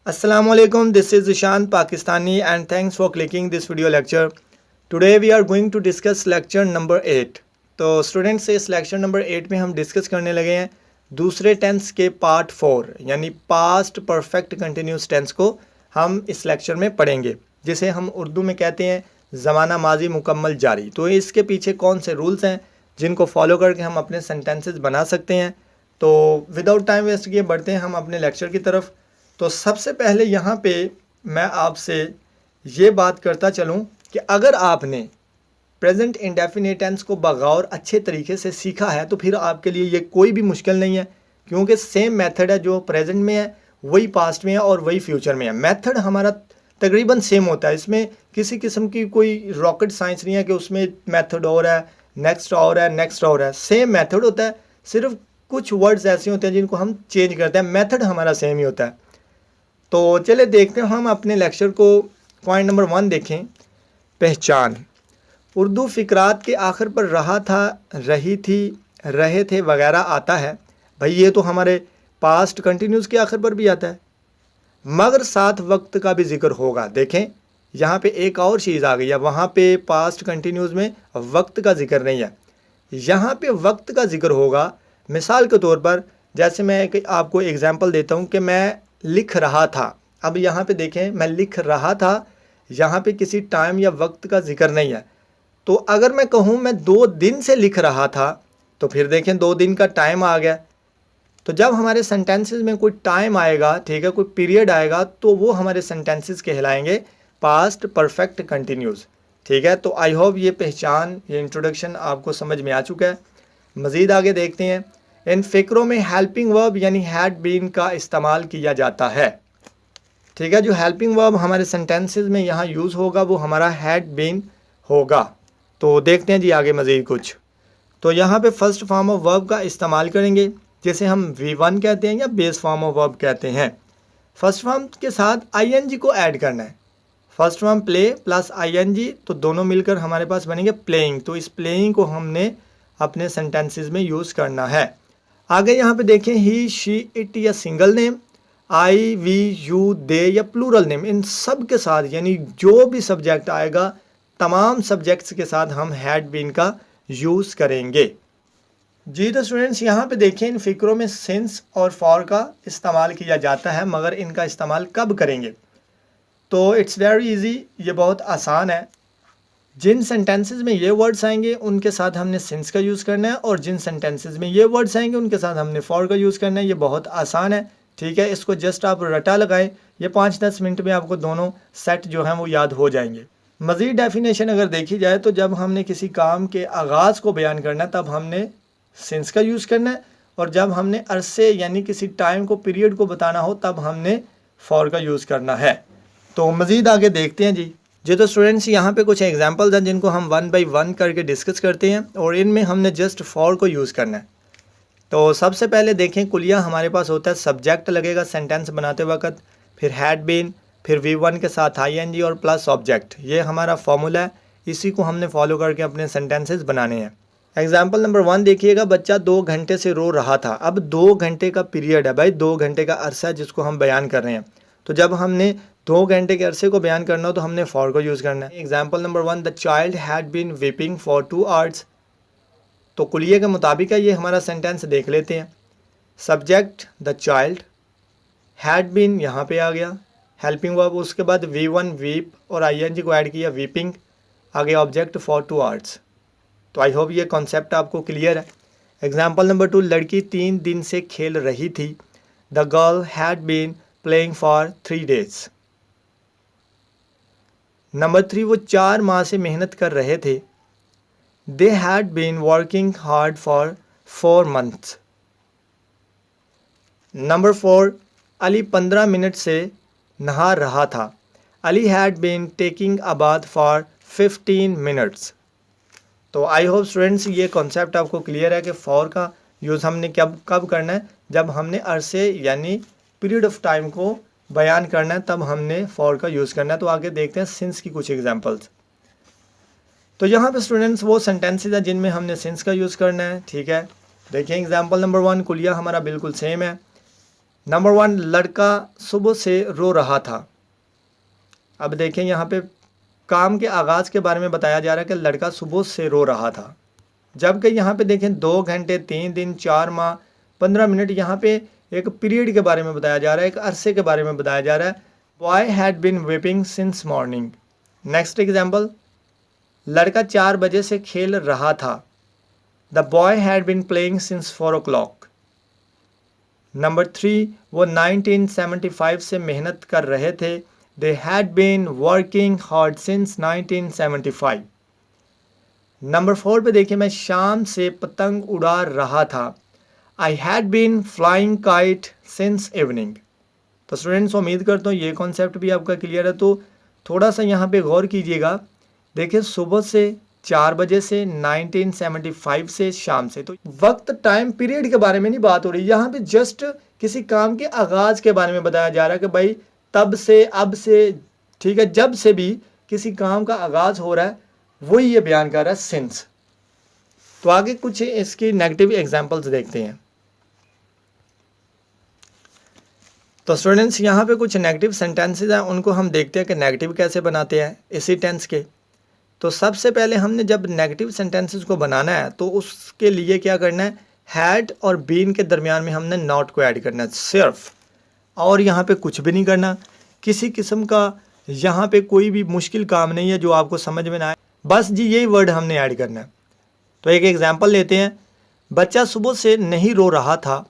Assalamualaikum, this is Ishan Pakistani and thanks for clicking this video lecture. Today we are going to discuss lecture number 8. तो students इस lecture number 8 में हम discuss करने लगे हैं दूसरे टेंस के पार्ट 4 यानी पास्ट परफेक्ट कंटिन्यूस टेंस को हम इस लेक्चर में पढ़ेंगे, जिसे हम उर्दू में कहते हैं ज़माना माजी मुकम्मल जारी। तो इसके पीछे कौन से रूल्स हैं जिनको फॉलो करके हम अपने सेंटेंसेस बना सकते हैं। तो विदाउट टाइम वेस्ट किए बढ़ते हैं हम अपने लेक्चर की तरफ। तो सबसे पहले यहाँ पे मैं आपसे ये बात करता चलूँ कि अगर आपने प्रेजेंट इंडेफिनिट टेंस को बगौर अच्छे तरीके से सीखा है तो फिर आपके लिए ये कोई भी मुश्किल नहीं है, क्योंकि सेम मेथड है जो प्रेजेंट में है वही पास्ट में है और वही फ्यूचर में है। मेथड हमारा तकरीबन सेम होता है, इसमें किसी किस्म की कोई रॉकेट साइंस नहीं है कि उसमें मेथड और है, नेक्स्ट और है, नेक्स्ट और है। सेम मेथड होता है, सिर्फ कुछ वर्ड्स ऐसे होते हैं जिनको हम चेंज करते हैं, मेथड हमारा सेम ही होता है। तो चले देखते हैं हम अपने लेक्चर को। पॉइंट नंबर 1 देखें, पहचान। उर्दू फ़िक्रात के आखिर पर रहा था, रही थी, रहे थे वगैरह आता है। भाई ये तो हमारे पास्ट कंटिन्यूस के आखिर पर भी आता है, मगर साथ वक्त का भी जिक्र होगा। देखें यहाँ पे एक और चीज़ आ गई है, वहाँ पे पास्ट कंटिन्यूस में वक्त का जिक्र नहीं है, यहाँ पे वक्त का जिक्र होगा। मिसाल के तौर पर जैसे मैं एक आपको एग्जांपल देता हूँ कि मैं लिख रहा था। अब यहाँ पे देखें मैं लिख रहा था, यहाँ पे किसी टाइम या वक्त का जिक्र नहीं है। तो अगर मैं कहूँ मैं 2 दिन से लिख रहा था तो फिर देखें 2 दिन का टाइम आ गया। तो जब हमारे सेंटेंसेस में कोई टाइम आएगा, ठीक है, कोई पीरियड आएगा, तो वो हमारे सेंटेंसेस कहलाएंगे पास्ट परफेक्ट कंटिन्यूस। ठीक है, तो आई होप ये पहचान, ये इंट्रोडक्शन आपको समझ में आ चुका है। मज़ीद आगे देखते हैं। इन फ़िक्रों में हेल्पिंग वर्ब यानी हैड बीन का इस्तेमाल किया जाता है। ठीक है, जो हेल्पिंग वर्ब हमारे सेंटेंसेस में यहाँ यूज़ होगा वो हमारा हैड बीन होगा। तो देखते हैं जी आगे मज़ीद कुछ। तो यहाँ पे फर्स्ट फॉर्म ऑफ वर्ब का इस्तेमाल करेंगे, जिसे हम V1 कहते हैं या बेस फॉर्म ऑफ वर्ब कहते हैं। फर्स्ट फॉर्म के साथ ING को ऐड करना है। First form play plus ING, तो दोनों मिलकर हमारे पास बनेंगे प्लेइंग। तो इस प्लेइंग को हमने अपने सेंटेंसेस में यूज़ करना है। आगे यहाँ पे देखें ही, शी, इट या single name, I, we, you, they या प्लूरल नेम, इन सब के साथ यानी जो भी सब्जेक्ट आएगा तमाम सब्जेक्ट्स के साथ हम हैड बीन का यूज़ करेंगे। जी तो स्टूडेंट्स यहाँ पे देखें इन फ़िक्रों में सिंस और फॉर का इस्तेमाल किया जाता है, मगर इनका इस्तेमाल कब करेंगे? तो इट्स वेरी इजी, ये बहुत आसान है। जिन सेंटेंसेस में ये वर्ड्स आएंगे उनके साथ हमने सिंस का यूज़ करना है, और जिन सेंटेंसेस में ये वर्ड्स आएंगे उनके साथ हमने फॉर का यूज़ करना है। ये बहुत आसान है, ठीक है। इसको जस्ट आप रटा लगाएं, ये 5-10 मिनट में आपको दोनों सेट जो हैं वो याद हो जाएंगे। मज़ीद डेफिनेशन अगर देखी जाए तो जब हमने किसी काम के आगाज़ को बयान करना है तब हमने सिंस का यूज़ करना है, और जब हमने अरसे यानी किसी टाइम को, पीरियड को बताना हो तब हमने फॉर का यूज़ करना है। तो मज़ीद आगे देखते हैं जी तो स्टूडेंट्स यहाँ पे कुछ एग्जांपल्स हैं जिनको हम 1 बाय 1 करके डिस्कस करते हैं, और इनमें हमने जस्ट फॉर को यूज़ करना है। तो सबसे पहले देखें, कुलिया हमारे पास होता है सब्जेक्ट लगेगा सेंटेंस बनाते वक्त, फिर हैड बीन, फिर V1 के साथ ING और प्लस ऑब्जेक्ट। ये हमारा फॉर्मूला है, इसी को हमने फॉलो करके अपने सेंटेंसेस बनाने हैं। एग्जाम्पल नंबर 1 देखिएगा, बच्चा 2 घंटे से रो रहा था। अब 2 घंटे का पीरियड है भाई, 2 घंटे का अरसा है जिसको हम बयान कर रहे हैं। तो जब हमने 2 घंटे के अरसे को बयान करना हो तो हमने फॉर को यूज़ करना है। Example number 1, the child had been weeping for 2 hours. तो कुलिये के मुताबिक है ये हमारा सेंटेंस, देख लेते हैं। Subject the child, had been यहाँ पे आ गया, हेल्पिंग वर्ब, उसके बाद V1 वीप और ING को ऐड किया वीपिंग, आगे ऑब्जेक्ट फॉर 2 आवर्स। तो आई होप ये कॉन्सेप्ट आपको क्लियर है। एग्जाम्पल नंबर 2, लड़की 3 दिन से खेल रही थी। The girl had been playing for 3 days। Number 3, वो 4 माह से मेहनत कर रहे थे। They had been working hard for 4 months। Number 4, Ali 15 minute से नहा रहा था। Ali had been taking a bath for 15 minutes। तो आई होप स्टूडेंट्स ये कॉन्सेप्ट आपको क्लियर है कि फॉर का यूज़ हमने कब करना है, जब हमने अरसे यानी पीरियड ऑफ टाइम को बयान करना है तब हमने फॉर का यूज़ करना है। तो आगे देखते हैं सिंस की कुछ एग्जांपल्स। तो यहाँ पे स्टूडेंट्स वो सेंटेंसेस हैं जिनमें हमने सिंस का यूज़ करना है, ठीक है। देखिए एग्जांपल नंबर 1, कुलिया हमारा बिल्कुल सेम है। नंबर 1, लड़का सुबह से रो रहा था। अब देखें यहाँ पे काम के आगाज़ के बारे में बताया जा रहा है कि लड़का सुबह से रो रहा था, जबकि यहाँ पे देखें 2 घंटे, 3 दिन, 4 माह, 15 मिनट, यहाँ पे एक पीरियड के बारे में बताया जा रहा है, एक अरसे के बारे में बताया जा रहा है। Boy had been weeping since morning. Next example, लड़का 4 बजे से खेल रहा था। The boy had been playing since 4 o'clock। Number 3, वो 1975 से मेहनत कर रहे थे। They had been working hard since 1975। Number 4 पे देखिए, मैं शाम से पतंग उड़ा रहा था। I had been flying kite since evening. तो स्टूडेंट्स, उम्मीद करता हूँ ये कॉन्सेप्ट भी आपका क्लियर है। तो थोड़ा सा यहाँ पे गौर कीजिएगा। देखिए, सुबह से 4 बजे से, 1975 से, शाम से, तो वक्त, टाइम पीरियड के बारे में नहीं बात हो रही। यहाँ पे जस्ट किसी काम के आगाज़ के बारे में बताया जा रहा है कि भाई तब से, अब से, ठीक है, जब से भी किसी काम का आगाज़ हो रहा है वही ये बयान कर रहा है, सिंस। तो आगे कुछ इसकी नेगेटिव एग्जांपल्स देखते हैं। तो स्टूडेंट्स, यहाँ पे कुछ नेगेटिव सेंटेंसेस हैं, उनको हम देखते हैं कि नेगेटिव कैसे बनाते हैं इसी टेंस के। तो सबसे पहले हमने जब नेगेटिव सेंटेंसेस को बनाना है तो उसके लिए क्या करना है, हैड और बीन के दरमियान में हमने नॉट को ऐड करना है सिर्फ, और यहाँ पे कुछ भी नहीं करना। किसी किस्म का यहाँ पे कोई भी मुश्किल काम नहीं है जो आपको समझ में ना आए, बस जी यही वर्ड हमने ऐड करना है। तो एक एग्जांपल लेते हैं, बच्चा सुबह से नहीं रो रहा था।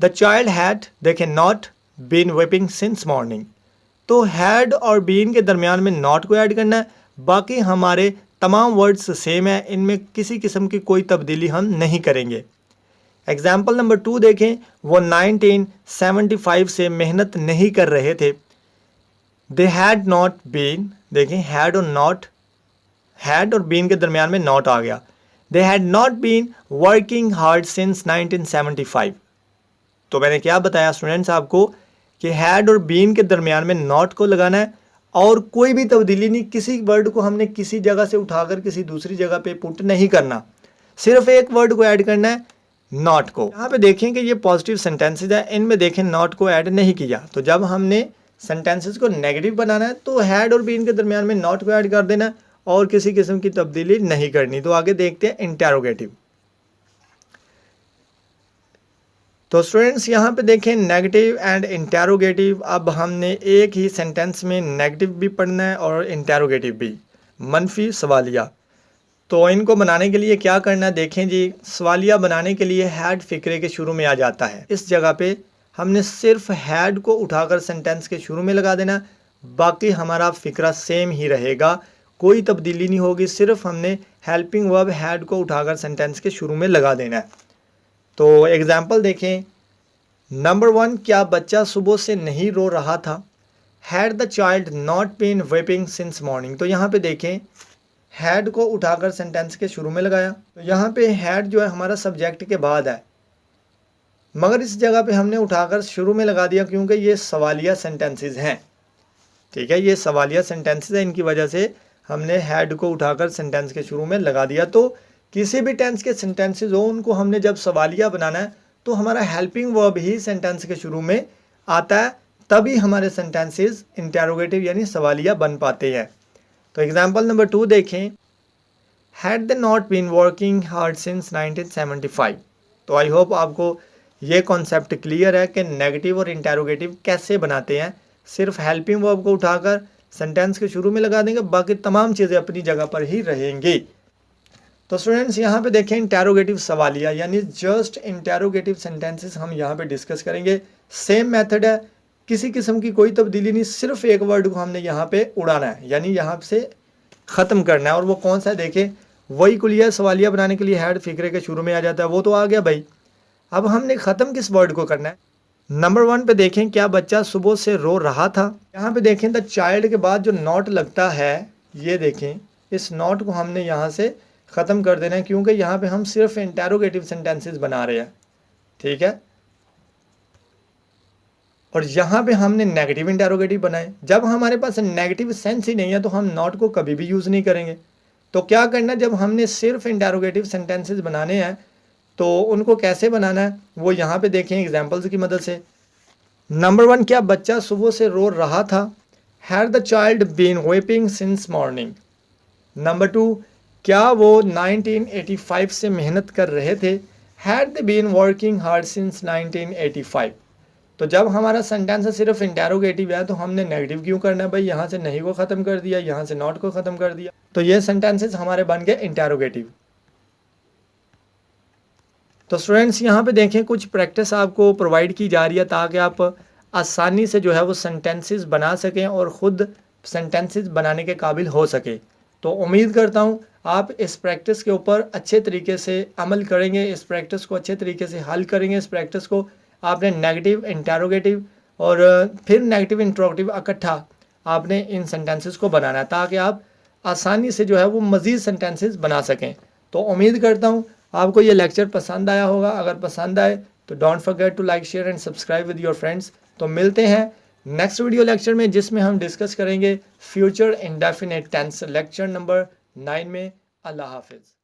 द चाइल्ड हैड, देखें, not been weeping since morning. तो हैड और बीन के दरमियान में नॉट को ऐड करना है, बाकी हमारे तमाम वर्ड्स सेम है, इनमें किसी किस्म की कोई तब्दीली हम नहीं करेंगे। एग्जाम्पल नंबर 2 देखें, वो 1975 से मेहनत नहीं कर रहे थे। दे हैड नॉट बीन, देखें, हैड और नॉट, हैड और बीन के दरमियान में नॉट आ गया। They had not been working hard since 1975। तो मैंने क्या बताया स्टूडेंट्स आपको कि हैड और बीन के दरमियान में नॉट को लगाना है और कोई भी तब्दीली नहीं, किसी वर्ड को हमने किसी जगह से उठाकर किसी दूसरी जगह पे पुट नहीं करना, सिर्फ एक वर्ड को ऐड करना है, नॉट को। यहाँ पे देखें कि ये पॉजिटिव सेंटेंसेज है, इनमें देखें नॉट को ऐड नहीं किया। तो जब हमने सेंटेंसेज को नेगेटिव बनाना है तो हैड और बीन के दरमियान में नॉट को ऐड कर देना और किसी किस्म की तब्दीली नहीं करनी। तो आगे देखते हैं इंटेरोगेटिव। तो स्टूडेंट्स, यहाँ पे देखें नेगेटिव एंड इंटेरोगेटिव। अब हमने एक ही सेंटेंस में नेगेटिव भी पढ़ना है और इंटेरोगेटिव भी, मनफी सवालिया। तो इनको बनाने के लिए क्या करना है, देखें जी, सवालिया बनाने के लिए हैड फिक्रे के शुरू में आ जाता है। इस जगह पे हमने सिर्फ हैड को उठाकर सेंटेंस के शुरू में लगा देना, बाकी हमारा फिक्रा सेम ही रहेगा, कोई तब्दीली नहीं होगी, सिर्फ हमने हेल्पिंग वर्ब हैड को उठाकर सेंटेंस के शुरू में लगा देना है। तो एग्जाम्पल देखें, नंबर 1, क्या बच्चा सुबह से नहीं रो रहा था। Had the child not been weeping since morning. तो यहाँ पे देखें, हैड को उठाकर सेंटेंस के शुरू में लगाया। तो यहाँ पे हैड जो है हमारा सब्जेक्ट के बाद है, मगर इस जगह पे हमने उठाकर शुरू में लगा दिया क्योंकि ये सवालिया सेंटेंसेस हैं। ठीक है, ये सवालिया सेंटेंसेस हैं, इनकी वजह से हमने हैड को उठाकर सेंटेंस के शुरू में लगा दिया। तो किसी भी टेंस के सेंटेंसेस हो, उनको हमने जब सवालिया बनाना है तो हमारा हेल्पिंग वर्ब ही सेंटेंस के शुरू में आता है, तभी हमारे सेंटेंसेस इंटेरोगेटिव यानी सवालिया बन पाते हैं। तो एग्जांपल नंबर 2 देखें, had they not been working hard since 1975। तो आई होप आपको ये कॉन्सेप्ट क्लियर है कि नेगेटिव और इंटेरोगेटिव कैसे बनाते हैं। सिर्फ हेल्पिंग वर्ब को उठाकर सेंटेंस के शुरू में लगा देंगे, बाकी तमाम चीज़ें अपनी जगह पर ही रहेंगी। तो स्टूडेंट्स, यहाँ पे देखें इंटेरोगेटिव सवालिया यानी जस्ट इंटेरोगेटिव सेंटेंसेस हम यहाँ पे डिस्कस करेंगे। सेम मेथड है, किसी किस्म की कोई तब्दीली नहीं, सिर्फ एक वर्ड को हमने यहाँ पे उड़ाना है यानी यहाँ से ख़त्म करना है। और वो कौन सा है, देखें, वही कुलिया सवालिया बनाने के लिए हैड फिक्रे के शुरू में आ जाता है, वो तो आ गया भाई। अब हमने ख़त्म किस वर्ड को करना है। नंबर 1 पे देखें, क्या बच्चा सुबह से रो रहा था। यहाँ पे देखें द चाइल्ड के बाद जो नॉट लगता है, ये देखें, इस नॉट को हमने यहाँ से ख़त्म कर देना है क्योंकि यहाँ पे हम सिर्फ इंटेरोगेटिव सेंटेंसेस बना रहे हैं। ठीक है, और यहाँ पे हमने नेगेटिव इंटेरोगेटिव बनाए। जब हमारे पास नेगेटिव सेंस ही नहीं है तो हम नॉट को कभी भी यूज़ नहीं करेंगे। तो क्या करना, जब हमने सिर्फ इंटेरोगेटिव सेंटेंसेस बनाने हैं तो उनको कैसे बनाना है वो यहाँ पे देखें एग्जाम्पल्स की मदद से। नंबर 1, क्या बच्चा सुबह से रो रहा था? Had the child been weeping since morning? Number 2, क्या वो 1985 से मेहनत कर रहे थे? Had they been working hard since 1985? तो जब हमारा सेंटेंस सिर्फ इंटेरोगेटिव है तो हमने नेगेटिव क्यों करना है भाई? यहाँ से नहीं को ख़त्म कर दिया, यहाँ से नॉट को ख़त्म कर दिया, तो ये सेंटेंसेस हमारे बन गए इंटेरोगेटिव। तो स्टूडेंट्स यहाँ पे देखें, कुछ प्रैक्टिस आपको प्रोवाइड की जा रही है ताकि आप आसानी से जो है वो सेंटेंसेस बना सकें और ख़ुद सेंटेंसेस बनाने के काबिल हो सके। तो उम्मीद करता हूँ आप इस प्रैक्टिस के ऊपर अच्छे तरीके से अमल करेंगे, इस प्रैक्टिस को अच्छे तरीके से हल करेंगे। इस प्रैक्टिस को आपने नेगेटिव, इंटेरोगेटिव और फिर नेगेटिव इंट्रोगेटिव इकट्ठा आपने इन सेंटेंसेस को बनाना है ताकि आप आसानी से जो है वो मज़ीद सेंटेंसेस बना सकें। तो उम्मीद करता हूँ आपको ये लेक्चर पसंद आया होगा। अगर पसंद आए तो don't forget to like, share and subscribe with your friends. तो मिलते हैं नेक्स्ट वीडियो लेक्चर में, जिसमें हम डिस्कस करेंगे future indefinite tense, lecture number 9 में। अल्लाह हाफिज़।